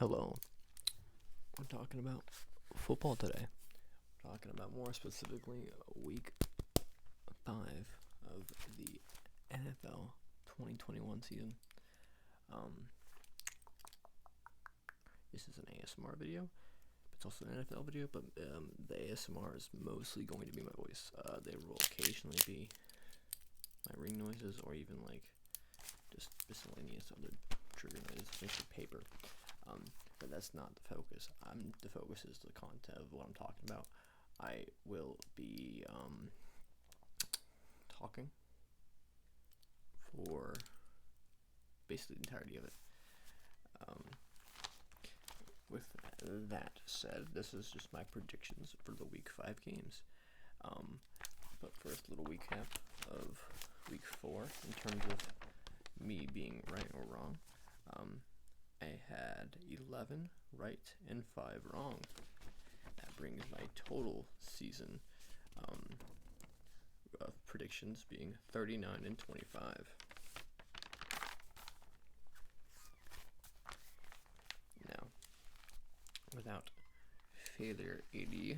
Hello. We're talking about football today. We're talking about more specifically week 5 of the NFL 2021 season. This is an ASMR video. It's also an NFL video, but the ASMR is mostly going to be my voice. There will occasionally be my ring noises or even like just miscellaneous other trigger noises, especially paper. But that's not the focus. The focus is the content of what I'm talking about. I will be talking for basically the entirety of it. With that said, this is just my predictions for the week 5 games. But first, a little recap of week 4 in terms of me being right or wrong. I had 11 right and 5 wrong. That brings my total season of predictions being 39 and 25. Now, without further ado,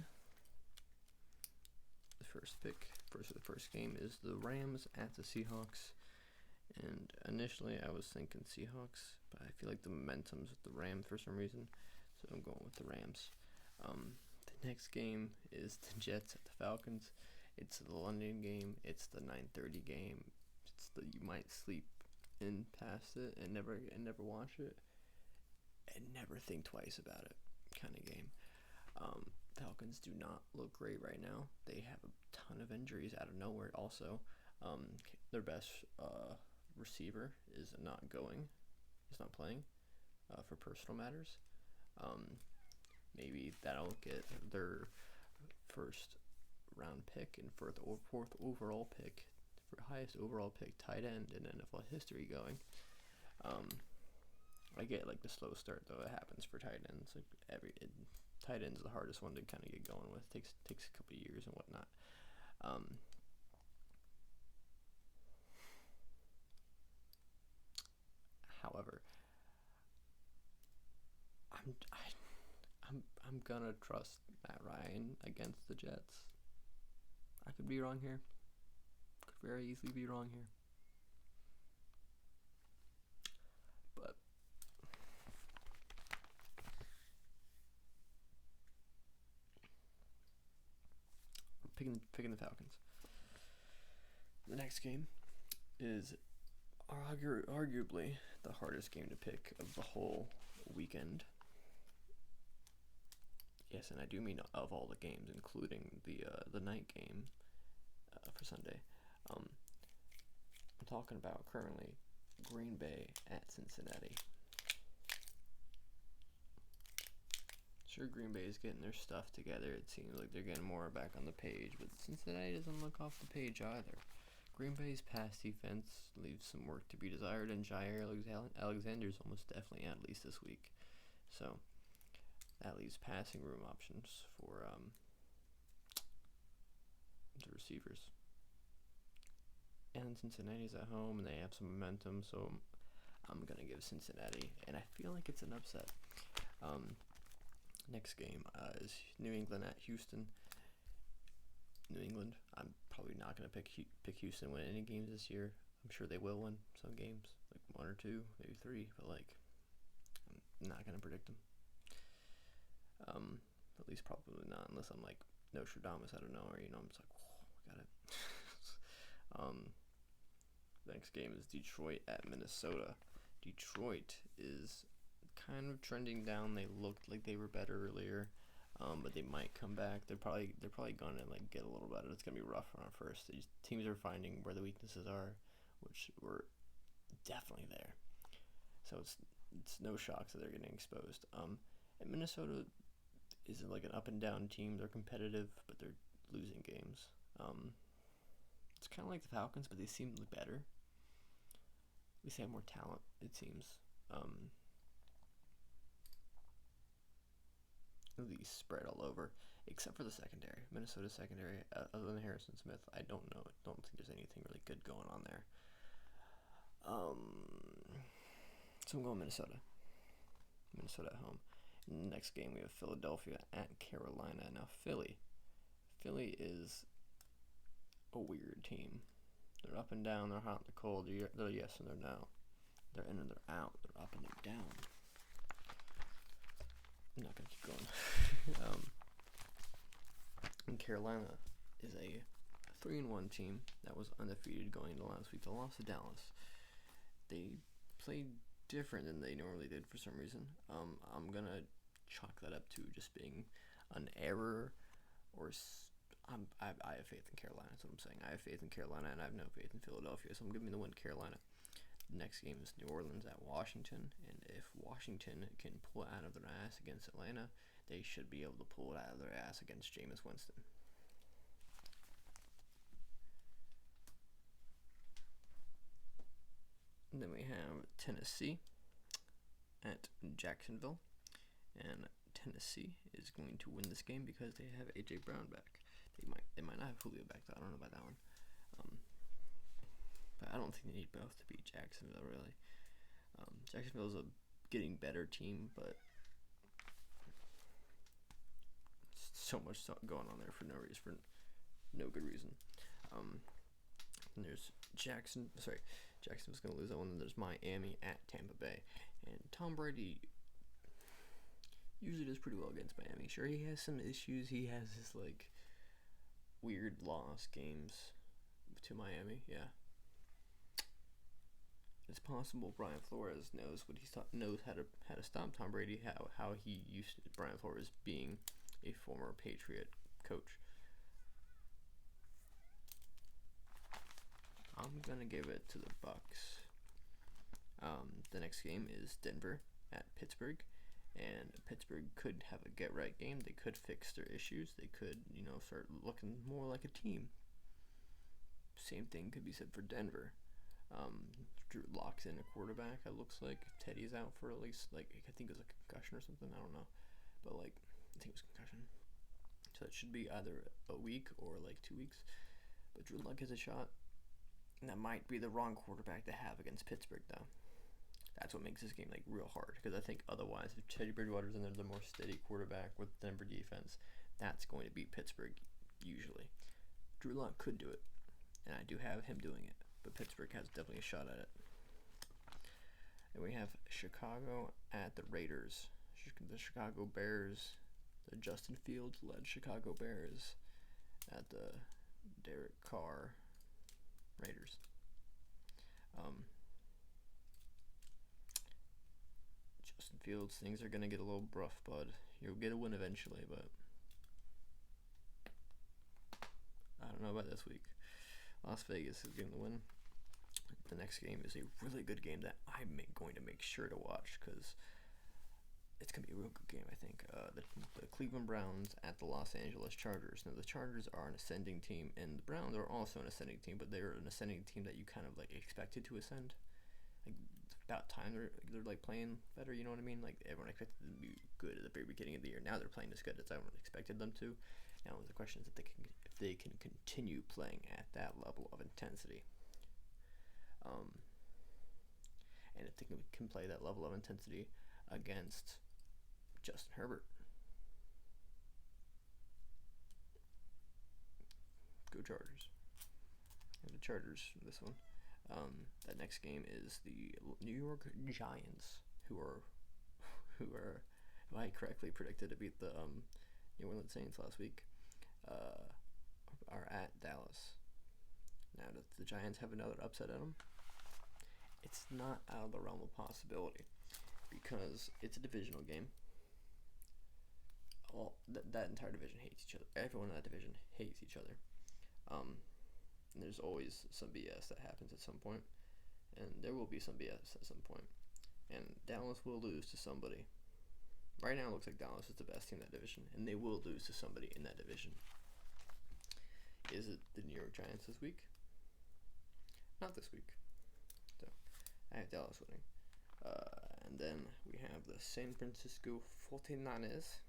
the first game is the Rams at the Seahawks. And initially I was thinking Seahawks, but I feel like the momentum's with the Rams for some reason, so I'm going with the Rams. The next game is the Jets at the Falcons. It's the London game. It's the 9:30 game. It's the you might sleep in past it and never watch it and never think twice about it kind of game. Falcons do not look great right now. They have a ton of injuries out of nowhere. Also, their best receiver is not playing for personal matters. Maybe that'll get their first round pick and fourth overall pick, for highest overall pick tight end in NFL history going. I get like the slow start though. It happens for tight ends. Tight end's the hardest one to kind of get going with. Takes a couple of years and whatnot. However, I'm gonna trust Matt Ryan against the Jets. I could be wrong here. Could very easily be wrong here. But I'm picking the Falcons. The next game is arguably the hardest game to pick of the whole weekend. Yes, and I do mean of all the games, including the night game for Sunday. I'm talking about currently Green Bay at Cincinnati. Sure, Green Bay is getting their stuff together. It seems like they're getting more back on the page, but Cincinnati doesn't look off the page either. Green Bay's pass defense leaves some work to be desired, and Jair Alexander's almost definitely out at least this week. So that leaves passing room options for the receivers. And Cincinnati's at home, and they have some momentum, so I'm going to give Cincinnati, and I feel like it's an upset. Next game is New England at Houston. New England, I'm probably not going to pick Houston win any games this year. I'm sure they will win some games, like 1 or 2, maybe 3, but like I'm not going to predict them. At least probably not, unless I'm like Nostradamus out of nowhere, I'm just like, oh, got it. The next game is Detroit at Minnesota. Detroit is kind of trending down. They looked like they were better earlier, but they might come back. They're probably gonna like get a little better. It's gonna be rough on first. These teams are finding where the weaknesses are, which were definitely there. So it's no shocks that they're getting exposed. And Minnesota is like an up and down team. They're competitive, but they're losing games. It's kind of like the Falcons, but they seem better. At least they have more talent, it seems. These spread all over, except for the secondary. Minnesota's secondary, other than Harrison Smith, I don't think there's anything really good going on there. So I'm going Minnesota. Minnesota at home. In the next game, we have Philadelphia at Carolina. Now, Philly is a weird team. They're up and down. They're hot and they're cold. They're yes and they're no. They're in and they're out. They're up and they're down. I'm not gonna keep going. And Carolina is a 3-1 team that was undefeated going into last week. They lost to Dallas. They played different than they normally did for some reason. I'm gonna chalk that up to just being an error, or I have faith in Carolina. That's what I'm saying. I have faith in Carolina, and I have no faith in Philadelphia. So I'm giving the win to Carolina. The next game is New Orleans at Washington, and if Washington can pull it out of their ass against Atlanta, they should be able to pull it out of their ass against Jameis Winston. And then we have Tennessee at Jacksonville, and Tennessee is going to win this game because they have A.J. Brown back. They might not have Julio back, though. I don't know about that one. But I don't think they need both to beat Jacksonville, really. Jacksonville's a getting better team, but so much going on there for no good reason. And there's Jacksonville's going to lose that one. And there's Miami at Tampa Bay. And Tom Brady usually does pretty well against Miami. Sure, he has some issues. He has his, weird loss games to Miami. Yeah. It's possible Brian Flores knows how to stop Tom Brady. How he used Brian Flores being a former Patriot coach. I'm gonna give it to the Bucks. The next game is Denver at Pittsburgh, and Pittsburgh could have a get-right game. They could fix their issues. They could, start looking more like a team. Same thing could be said for Denver. Drew locks in a quarterback. It looks like Teddy's out for at least I think it was a concussion or something. I don't know, but I think it was concussion. So it should be either a week or 2 weeks. But Drew Luck has a shot. And that might be the wrong quarterback to have against Pittsburgh, though. That's what makes this game real hard. Because I think otherwise, if Teddy Bridgewater's in there, the more steady quarterback with Denver defense, that's going to beat Pittsburgh usually. Drew Luck could do it, and I do have him doing it. But Pittsburgh has definitely a shot at it. And we have Chicago at the Raiders. The Chicago Bears, the Justin Fields-led Chicago Bears at the Derek Carr Raiders. Justin Fields, things are going to get a little rough, bud. You'll get a win eventually, but I don't know about this week. Las Vegas is getting the win. The next game is a really good game that I'm going to make sure to watch because it's going to be a real good game, I think. The Cleveland Browns at the Los Angeles Chargers. Now, the Chargers are an ascending team, and the Browns are also an ascending team, but they're an ascending team that you kind of expected to ascend. About time they're playing better, you know what I mean? Everyone expected them to be good at the very beginning of the year. Now they're playing as good as everyone expected them to. Now the question is if they can continue playing at that level of intensity. And if they can play that level of intensity against Justin Herbert. Go Chargers. And the Chargers for this one. That next game is the New York Giants, who I correctly predicted to beat the New Orleans Saints last week, are at Dallas. Now, does the Giants have another upset at them? It's not out of the realm of possibility because it's a divisional game. Well, that entire division hates each other. Everyone in that division hates each other. And there's always some BS that happens at some point, and there will be some BS at some point. And Dallas will lose to somebody. Right now, it looks like Dallas is the best team in that division, and they will lose to somebody in that division. Is it the New York Giants this week? Not this week. So, I have Dallas winning. And then we have the San Francisco 49ers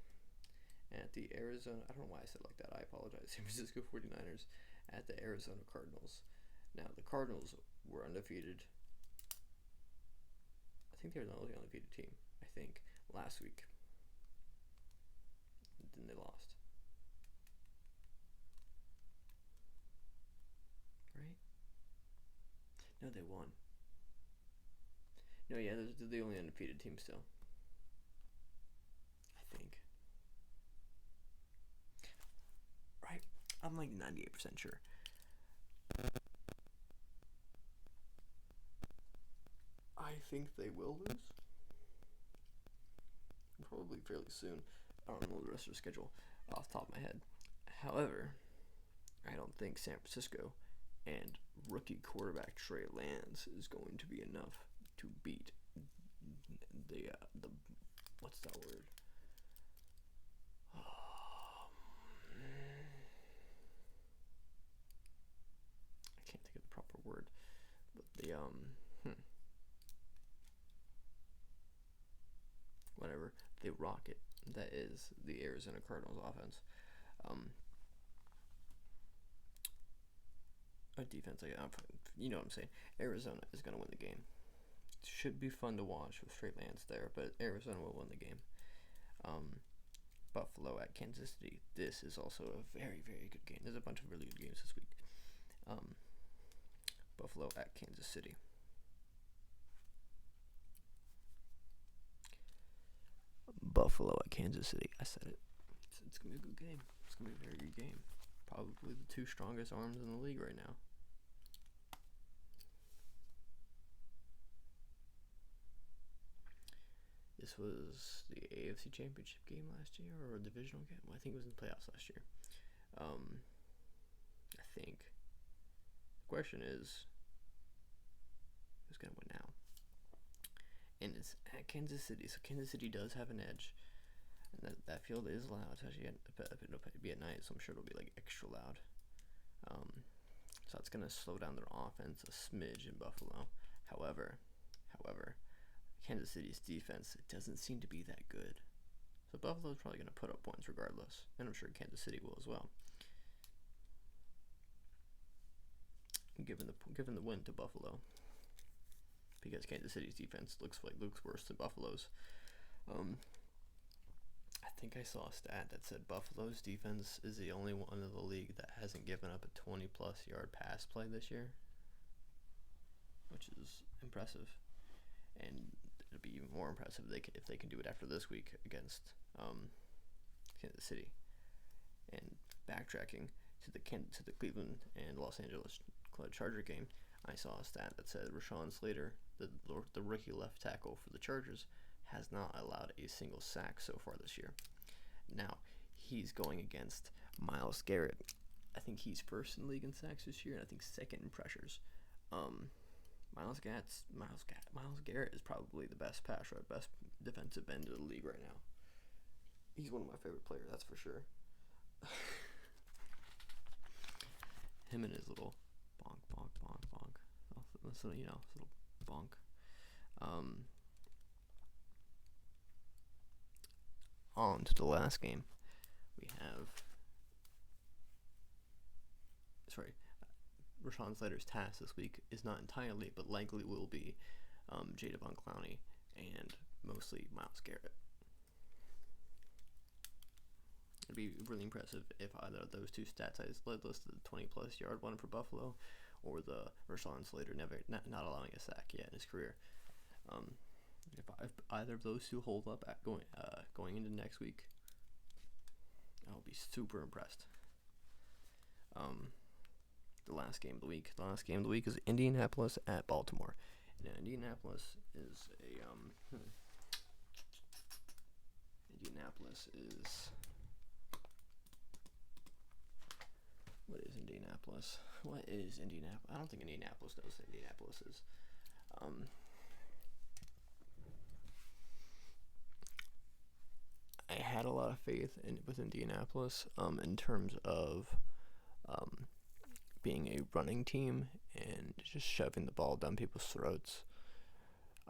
at the Arizona... I don't know why I said it like that. I apologize. San Francisco 49ers at the Arizona Cardinals. Now, the Cardinals were undefeated. I think they were the only undefeated team. I think. last week. Then they lost. Right? No, they won. No, yeah, they're the only undefeated team still. I think. Right? I'm like 98% sure. I think they will lose. Probably fairly soon. I don't know the rest of the schedule off the top of my head. However, I don't think San Francisco and rookie quarterback Trey Lance is going to be enough to beat the what's that word? I can't think of the proper word, but whatever, the rocket that is the Arizona Cardinals offense. A defense, you know what I'm saying. Arizona is going to win the game. Should be fun to watch with Trey Lance there, but Arizona will win the game. Buffalo at Kansas City. This is also a very, very good game. There's a bunch of really good games this week. Buffalo at Kansas City. Buffalo at Kansas City. I said it. It's going to be a good game. It's going to be a very good game. Probably the two strongest arms in the league right now. This was the AFC Championship game last year, or a divisional game? Well, I think it was in the playoffs last year. I think. The question is, who's going to win now? And it's at Kansas City, so Kansas City does have an edge. And that field is loud. It's actually it'll be at night, so I'm sure it'll be like extra loud. So that's gonna slow down their offense a smidge in Buffalo. However, Kansas City's defense, it doesn't seem to be that good. So Buffalo's probably gonna put up points regardless, and I'm sure Kansas City will as well. Given the win to Buffalo, because Kansas City's defense looks worse than Buffalo's. I think I saw a stat that said Buffalo's defense is the only one in the league that hasn't given up a 20-plus yard pass play this year, which is impressive. And it'll be even more impressive if they can do it after this week against Kansas City. And backtracking to the Cleveland and Los Angeles Charger game, I saw a stat that said Rashawn Slater, the rookie left tackle for the Chargers, has not allowed a single sack so far this year. Now, he's going against Myles Garrett. I think he's first in the league in sacks this year, and I think second in pressures. Myles Garrett is probably the best best defensive end of the league right now. He's one of my favorite players, that's for sure. Him and his little bonk. This little, his little bonk. On to the last game. We have Rashawn Slater's task this week is not entirely, but likely will be Jadeveon Clowney and mostly Myles Garrett. It'd be really impressive if either of those two stats I just listed, the 20-plus yard one for Buffalo, or the Rashawn Slater not allowing a sack yet in his career. If either of those two hold up going into next week, I'll be super impressed. The last game of the week is Indianapolis at Baltimore. Now, Indianapolis is What is Indianapolis? I don't think Indianapolis knows what Indianapolis is. I had a lot of faith with Indianapolis in terms of being a running team and just shoving the ball down people's throats,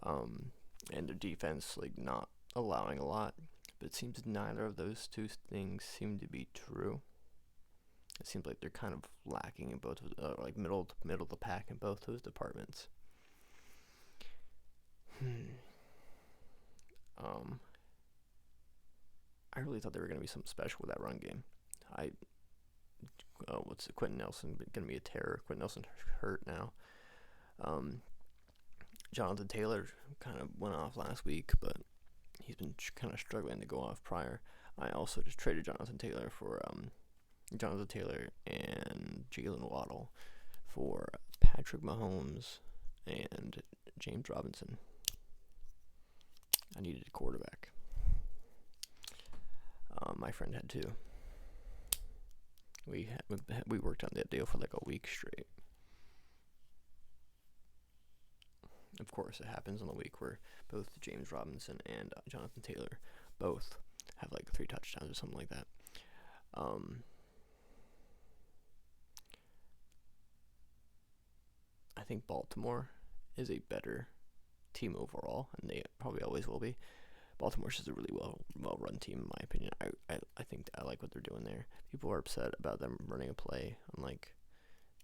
and their defense not allowing a lot. But it seems neither of those two things seem to be true. It seems like they're kind of lacking in both, middle of the pack in both those departments. I really thought they were going to be something special with that run game. Quentin Nelson going to be a terror. Quentin Nelson hurt now. Jonathan Taylor kind of went off last week, but he's been kind of struggling to go off prior. I also just traded Jonathan Taylor and Jalen Waddle for Patrick Mahomes and James Robinson. I needed a quarterback. My friend had two. We worked on that deal for like a week straight. Of course, it happens on the week where both James Robinson and Jonathan Taylor both have like 3 touchdowns or something like that. I think Baltimore is a better team overall, and they probably always will be. Baltimore's just a really well-run team, in my opinion. I think I like what they're doing there. People are upset about them running a play on like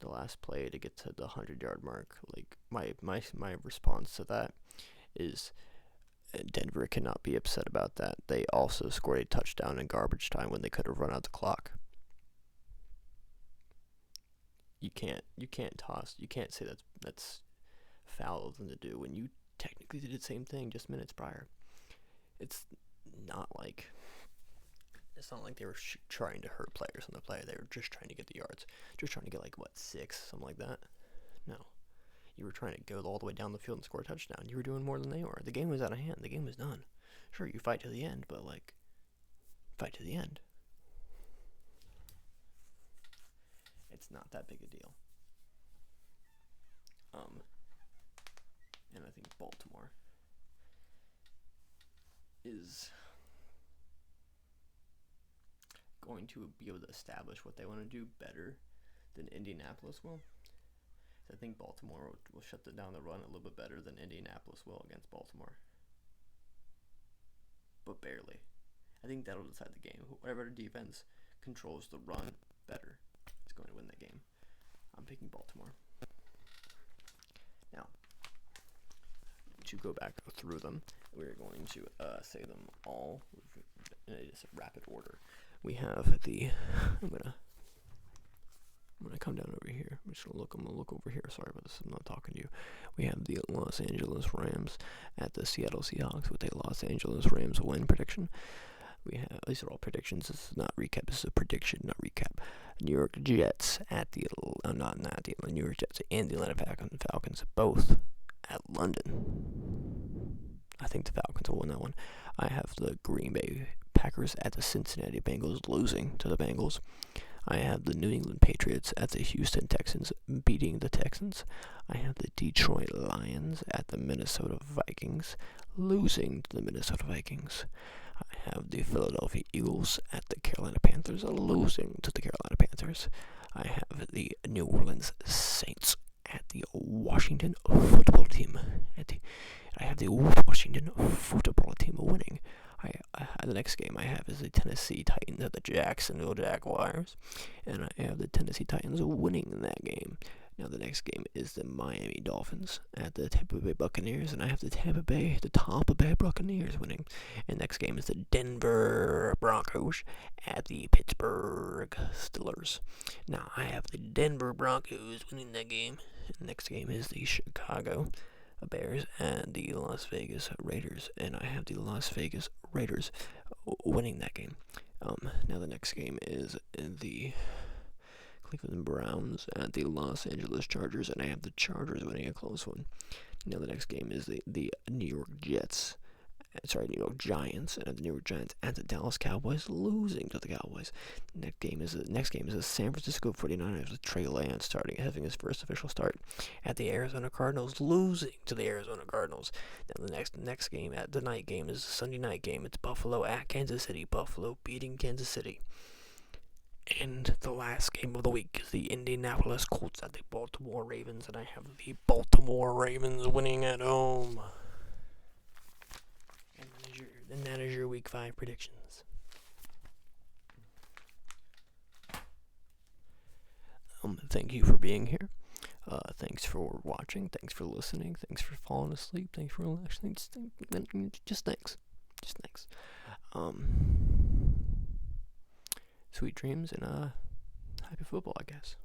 the last play to get to the 100-yard mark. Like my response to that is Denver cannot be upset about that. They also scored a touchdown in garbage time when they could have run out the clock. You can't say that's foul of them to do when you technically did the same thing just minutes prior. It's not like they were trying to hurt players on the play. They were just trying to get the yards, just trying to get 6, something like that. No, you were trying to go all the way down the field and score a touchdown. You were doing more than they were. The game was out of hand. The game was done. Sure, you fight to the end, but fight to the end. It's not that big a deal. And I think Baltimore is going to be able to establish what they want to do better than Indianapolis will. I think Baltimore will shut down the run a little bit better than Indianapolis will against Baltimore. But barely. I think that'll decide the game. Whatever defense controls the run better is going to win that game. I'm picking Baltimore. Now, to go back through them, we're going to say them all in just a rapid order. We have I'm gonna come down over here. I'm gonna look over here. Sorry about this. I'm not talking to you. We have the Los Angeles Rams at the Seattle Seahawks with a Los Angeles Rams win prediction. We have, these are all predictions. This is not recap. This is a prediction, not recap. New York Jets at the New York Jets and the Atlanta Falcons, both at London. I think the Falcons will win that one. I have the Green Bay Packers at the Cincinnati Bengals losing to the Bengals. I have the New England Patriots at the Houston Texans beating the Texans. I have the Detroit Lions at the Minnesota Vikings losing to the Minnesota Vikings. I have the Philadelphia Eagles at the Carolina Panthers losing to the Carolina Panthers. I have the New Orleans Saints at the Washington football team. I have the Washington football team winning. The next game I have is the Tennessee Titans at the Jacksonville Jaguars, and I have the Tennessee Titans winning that game. Now the next game is the Miami Dolphins at the Tampa Bay Buccaneers, and I have the Tampa Bay Buccaneers winning. And next game is the Denver Broncos at the Pittsburgh Steelers. Now I have the Denver Broncos winning that game. And next game is the Chicago Bears and the Las Vegas Raiders, and I have the Las Vegas Raiders winning that game. Now the next game is the Cleveland Browns at the Los Angeles Chargers, and I have the Chargers winning a close one. Now the next game is the New York Giants, and the New York Giants at the Dallas Cowboys losing to the Cowboys. Next game is the San Francisco 49ers with Trey Lance having his first official start at the Arizona Cardinals losing to the Arizona Cardinals. Now the next game, the night game, is the Sunday night game. It's Buffalo at Kansas City. Buffalo beating Kansas City. And the last game of the week is the Indianapolis Colts at the Baltimore Ravens, and I have the Baltimore Ravens winning at home. And that is your Week 5 predictions. Thank you for being here. Thanks for watching. Thanks for listening. Thanks for falling asleep. Thanks for relaxing. Just thanks. Just thanks. sweet dreams and happy football, I guess.